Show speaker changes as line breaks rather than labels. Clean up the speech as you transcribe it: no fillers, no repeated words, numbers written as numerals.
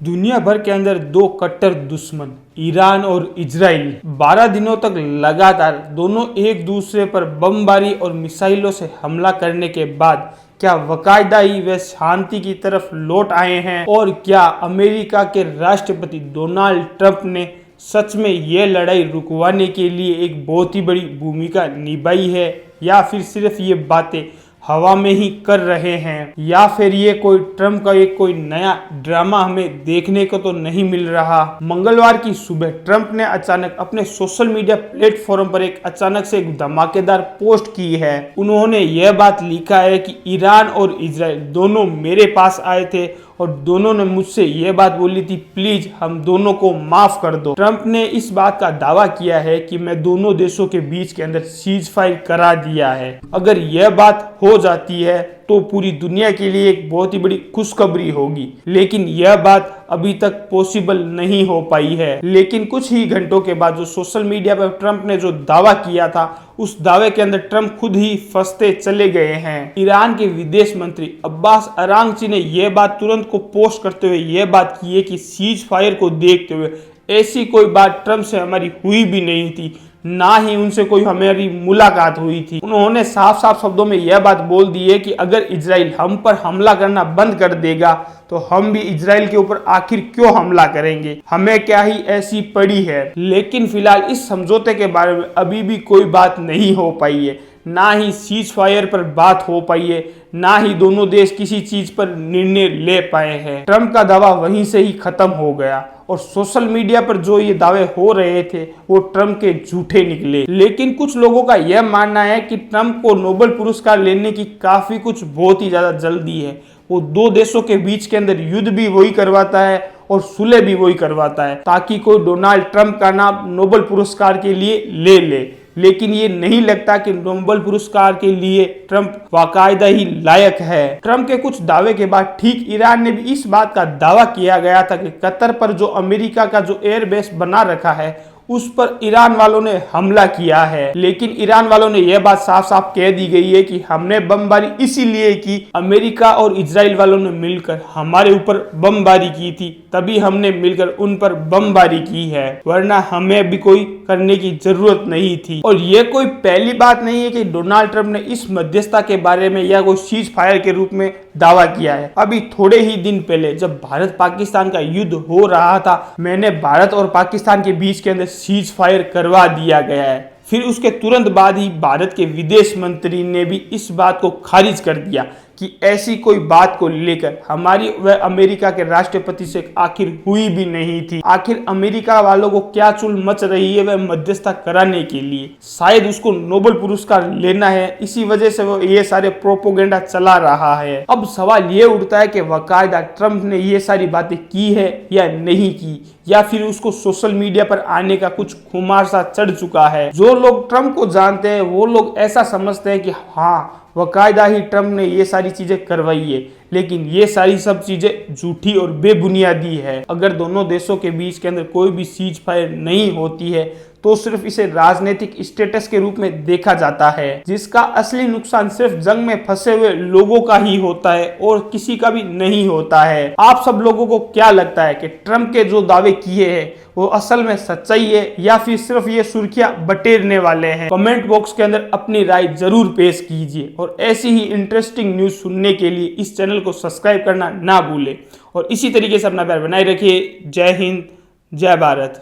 दुनिया भर के अंदर दो कट्टर दुश्मन ईरान और इजराइल 12 दिनों तक लगातार दोनों एक दूसरे पर बमबारी और मिसाइलों से हमला करने के बाद क्या बाकायदा ही वे शांति की तरफ लौट आए हैं? और क्या अमेरिका के राष्ट्रपति डोनाल्ड ट्रंप ने सच में ये लड़ाई रुकवाने के लिए एक बहुत ही बड़ी भूमिका निभाई है, या फिर सिर्फ ये बातें हवा में ही कर रहे हैं, या फिर ये कोई ट्रंप का एक कोई नया ड्रामा हमें देखने को तो नहीं मिल रहा। मंगलवार की सुबह ट्रंप ने अचानक अपने सोशल मीडिया प्लेटफॉर्म पर अचानक से एक धमाकेदार पोस्ट की है। उन्होंने यह बात लिखा है कि ईरान और इजराइल दोनों मेरे पास आए थे और दोनों ने मुझसे यह बात बोली थी, प्लीज हम दोनों को माफ कर दो। ट्रंप ने इस बात का दावा किया है कि मैं दोनों देशों के बीच के अंदर सीज फायर करा दिया है। अगर यह बात हो जाती है तो पूरी दुनिया के लिए एक बहुत ही बड़ी खुशखबरी होगी, लेकिन यह बात अभी तक पॉसिबल नहीं हो पाई है। लेकिन कुछ ही घंटों के बाद जो सोशल मीडिया पर ट्रंप ने जो दावा किया था, उस दावे के अंदर ट्रंप खुद ही फंसते चले गए हैं। ईरान के विदेश मंत्री अब्बास अरागची ने यह बात तुरंत को पोस्ट करते हुए यह बात की है कि सीज फायर को देखते हुए ऐसी कोई बात ट्रंप से हमारी हुई भी नहीं थी, ना ही उनसे कोई हमारी मुलाकात हुई थी। उन्होंने साफ साफ शब्दों में यह बात बोल दी है कि अगर इजराइल हम पर हमला करना बंद कर देगा तो हम भी इजराइल के ऊपर आखिर क्यों हमला करेंगे, हमें क्या ही ऐसी पड़ी है। लेकिन फिलहाल इस समझौते के बारे में अभी भी कोई बात नहीं हो पाई है, ना ही सीज फायर पर बात हो पाई है, ना ही दोनों देश किसी चीज पर निर्णय ले पाए हैं। ट्रंप का दावा वहीं से ही खत्म हो गया और सोशल मीडिया पर जो ये दावे हो रहे थे वो ट्रंप के झूठे निकले। लेकिन कुछ लोगों का यह मानना है कि ट्रंप को नोबेल पुरस्कार लेने की काफी कुछ बहुत ही ज्यादा जल्दी है। वो दो देशों के बीच के अंदर युद्ध भी वही करवाता है और सुलह भी वही करवाता है, ताकि कोई डोनाल्ड ट्रंप का नाम नोबेल पुरस्कार के लिए ले ले। लेकिन ये नहीं लगता कि नोबेल पुरस्कार के लिए ट्रंप बाकायदा ही लायक है। ट्रंप के कुछ दावे के बाद ठीक ईरान ने भी इस बात का दावा किया गया था कि कतर पर जो अमेरिका का जो एयरबेस बना रखा है उस पर ईरान वालों ने हमला किया है। लेकिन ईरान वालों ने यह बात साफ साफ कह दी गई है कि हमने बमबारी इसीलिए की, अमेरिका और इजराइल वालों ने मिलकर हमारे ऊपर बमबारी की थी, तभी हमने मिलकर उन पर बमबारी की है, वरना हमें भी कोई करने की जरूरत नहीं थी। और यह कोई पहली बात नहीं है कि डोनाल्ड ट्रंप ने इस मध्यस्थता के बारे में या कोई सीज फायर के रूप में दावा किया है। अभी थोड़े ही दिन पहले जब भारत पाकिस्तान का युद्ध हो रहा था, मैंने भारत और पाकिस्तान के बीच के अंदर सीज फायर करवा दिया गया है। फिर उसके तुरंत बाद ही भारत के विदेश मंत्री ने भी इस बात को खारिज कर दिया कि ऐसी कोई बात को लेकर हमारी व अमेरिका के राष्ट्रपति से आखिर हुई भी नहीं थी। आखिर अमेरिका वालों को क्या चुल मच रही है वह मध्यस्थता कराने के लिए, शायद उसको नोबेल पुरस्कार लेना है, इसी वजह से वो ये सारे प्रोपोगेंडा चला रहा है। अब सवाल ये उठता है कि बाकायदा ट्रंप ने ये सारी बातें की है या नहीं की, या फिर उसको सोशल मीडिया पर आने का कुछ खुमार सा चढ़ चुका है। जो लोग ट्रंप को जानते हैं वो लोग ऐसा समझते हैं कि हाँ बाकायदा ही ट्रंप ने ये सारी चीजें करवाई है, लेकिन ये सारी सब चीजें झूठी और बेबुनियादी है। अगर दोनों देशों के बीच के अंदर कोई भी सीज फायर नहीं होती है तो सिर्फ इसे राजनीतिक स्टेटस के रूप में देखा जाता है, जिसका असली नुकसान सिर्फ जंग में फंसे हुए लोगों का ही होता है और किसी का भी नहीं होता है। आप सब लोगों को क्या लगता है कि ट्रंप के जो दावे किए हैं वो असल में सच्चाई है या फिर सिर्फ ये सुर्खियां बटेरने वाले हैं? कमेंट बॉक्स के अंदर अपनी राय जरूर पेश कीजिए और ऐसी ही इंटरेस्टिंग न्यूज सुनने के लिए इस चैनल को सब्सक्राइब करना ना भूलें और इसी तरीके से अपना प्यार बनाए रखिए। जय हिंद, जय भारत।